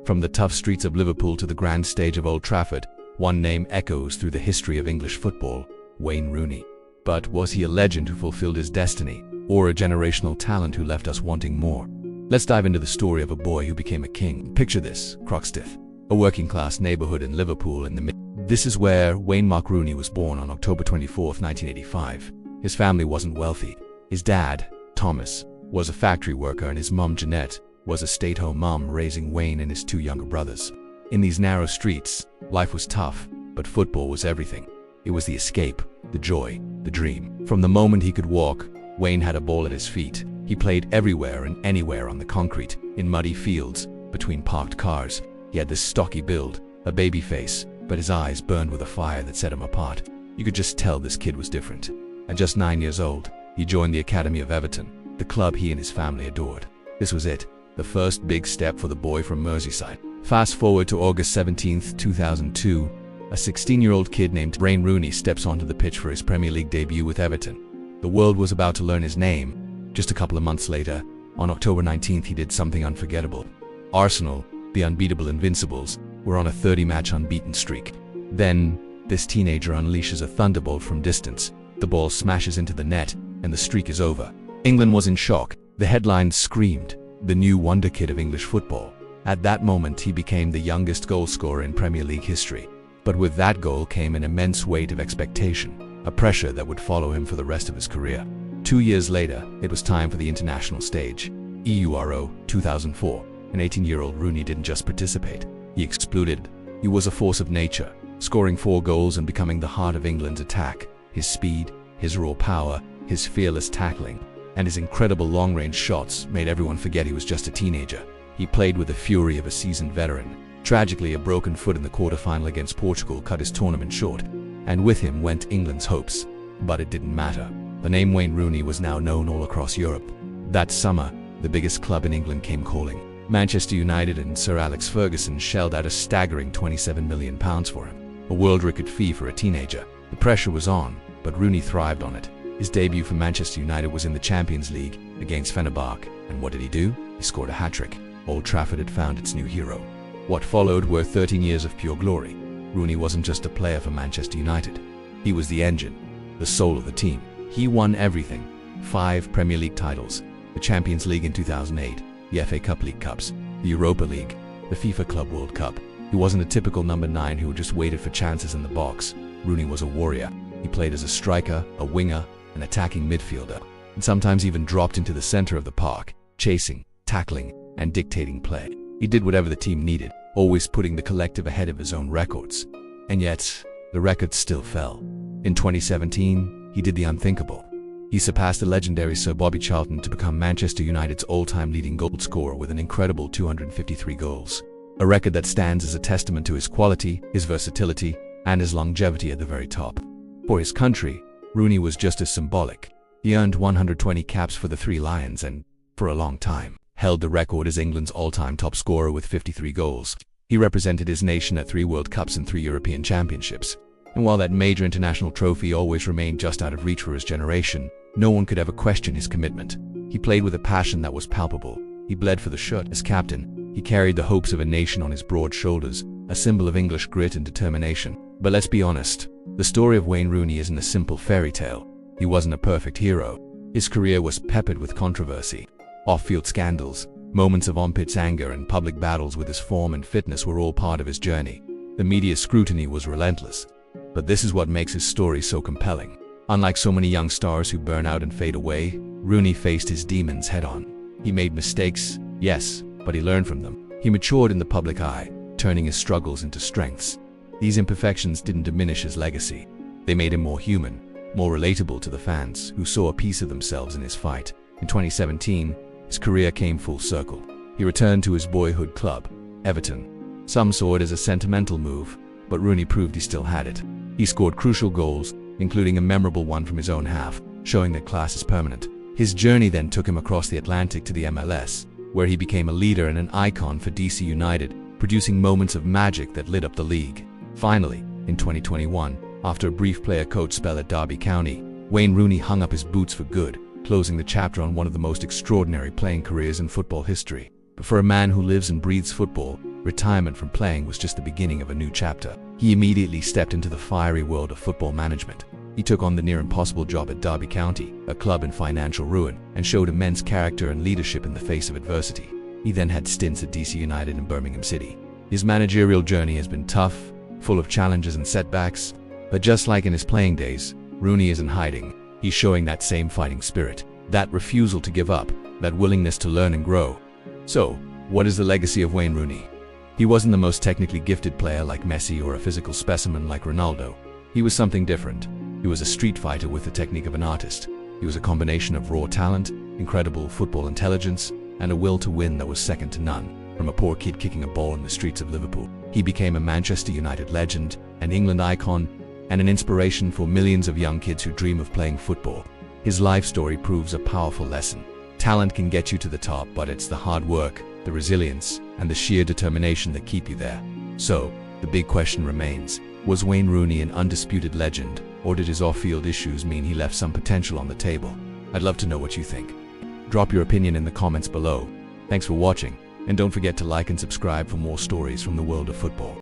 From the tough streets of Liverpool to the grand stage of Old Trafford, one name echoes through the history of English football: Wayne Rooney. But was he a legend who fulfilled his destiny, or a generational talent who left us wanting more? Let's dive into the story of a boy who became a king. Picture this: Croxteth, a working-class neighborhood in Liverpool in the mid. This is where Wayne Mark Rooney was born on October 24, 1985. His family wasn't wealthy. His dad, Thomas, was a factory worker, and his mum, Jeanette, was a stay-at-home mom raising Wayne and his two younger brothers. In these narrow streets, life was tough, but football was everything. It was the escape, the joy, the dream. From the moment he could walk, Wayne had a ball at his feet. He played everywhere and anywhere on the concrete, in muddy fields, between parked cars. He had this stocky build, a baby face, but his eyes burned with a fire that set him apart. You could just tell this kid was different. At just 9 years old, he joined the academy of Everton, the club he and his family adored. This was it, the first big step for the boy from Merseyside. Fast forward to August 17, 2002, a 16-year-old kid named Wayne Rooney steps onto the pitch for his Premier League debut with Everton. The world was about to learn his name. Just a couple of months later, on October 19th, he did something unforgettable. Arsenal, the unbeatable Invincibles, were on a 30-match unbeaten streak. Then, this teenager unleashes a thunderbolt from distance. The ball smashes into the net, and the streak is over. England was in shock. The headlines screamed, "The new Wonderkid of English football." At that moment, he became the youngest goalscorer in Premier League history. But with that goal came an immense weight of expectation, a pressure that would follow him for the rest of his career. 2 years later, it was time for the international stage. Euro 2004. An 18-year-old Rooney didn't just participate. He exploded. He was a force of nature, scoring 4 goals and becoming the heart of England's attack. His speed, his raw power, his fearless tackling, and his incredible long-range shots made everyone forget he was just a teenager. He played with the fury of a seasoned veteran. Tragically, a broken foot in the quarterfinal against Portugal cut his tournament short, and with him went England's hopes. But it didn't matter. The name Wayne Rooney was now known all across Europe. That summer, the biggest club in England came calling. Manchester United and Sir Alex Ferguson shelled out a staggering £27 million for him, a world record fee for a teenager. The pressure was on, but Rooney thrived on it. His debut for Manchester United was in the Champions League against Fenerbahce, and what did he do? He scored a hat-trick. Old Trafford had found its new hero. What followed were 13 years of pure glory. Rooney wasn't just a player for Manchester United. He was the engine, the soul of the team. He won everything: 5 Premier League titles, the Champions League in 2008, the FA Cup League Cups, the Europa League, the FIFA Club World Cup. He wasn't a typical number 9 who just waited for chances in the box. Rooney was a warrior. He played as a striker, a winger, an attacking midfielder, and sometimes even dropped into the center of the park, chasing, tackling, and dictating play. He did whatever the team needed, always putting the collective ahead of his own records. And yet, the records still fell. In 2017, he did the unthinkable. He surpassed the legendary Sir Bobby Charlton to become Manchester United's all-time leading goalscorer with an incredible 253 goals. A record that stands as a testament to his quality, his versatility, and his longevity at the very top. For his country, Rooney was just as symbolic. He earned 120 caps for the Three Lions and, for a long time, held the record as England's all-time top scorer with 53 goals. He represented his nation at 3 World Cups and 3 European Championships. And while that major international trophy always remained just out of reach for his generation, no one could ever question his commitment. He played with a passion that was palpable. He bled for the shirt. As captain, he carried the hopes of a nation on his broad shoulders, a symbol of English grit and determination. But let's be honest, the story of Wayne Rooney isn't a simple fairy tale. He wasn't a perfect hero. His career was peppered with controversy. Off-field scandals, moments of on-pitch anger, and public battles with his form and fitness were all part of his journey. The media's scrutiny was relentless. But this is what makes his story so compelling. Unlike so many young stars who burn out and fade away, Rooney faced his demons head-on. He made mistakes, yes, but he learned from them. He matured in the public eye, turning his struggles into strengths. These imperfections didn't diminish his legacy. They made him more human, more relatable to the fans who saw a piece of themselves in his fight. In 2017, his career came full circle. He returned to his boyhood club, Everton. Some saw it as a sentimental move, but Rooney proved he still had it. He scored crucial goals, including a memorable one from his own half, showing that class is permanent. His journey then took him across the Atlantic to the MLS, where he became a leader and an icon for DC United, producing moments of magic that lit up the league. Finally, in 2021, after a brief player-coach spell at Derby County, Wayne Rooney hung up his boots for good, closing the chapter on one of the most extraordinary playing careers in football history. But for a man who lives and breathes football, retirement from playing was just the beginning of a new chapter. He immediately stepped into the fiery world of football management. He took on the near impossible job at Derby County, a club in financial ruin, and showed immense character and leadership in the face of adversity. He then had stints at DC United and Birmingham City. His managerial journey has been tough, full of challenges and setbacks, but just like in his playing days, Rooney isn't hiding. He's showing that same fighting spirit, that refusal to give up, that willingness to learn and grow. So, what is the legacy of Wayne Rooney? He wasn't the most technically gifted player like Messi or a physical specimen like Ronaldo. He was something different. He was a street fighter with the technique of an artist. He was a combination of raw talent, incredible football intelligence, and a will to win that was second to none. From a poor kid kicking a ball in the streets of Liverpool, he became a Manchester United legend, an England icon, and an inspiration for millions of young kids who dream of playing football. His life story proves a powerful lesson. Talent can get you to the top, but it's the hard work, the resilience, and the sheer determination that keep you there. So, the big question remains, was Wayne Rooney an undisputed legend, or did his off-field issues mean he left some potential on the table? I'd love to know what you think. Drop your opinion in the comments below. Thanks for watching, and don't forget to like and subscribe for more stories from the world of football.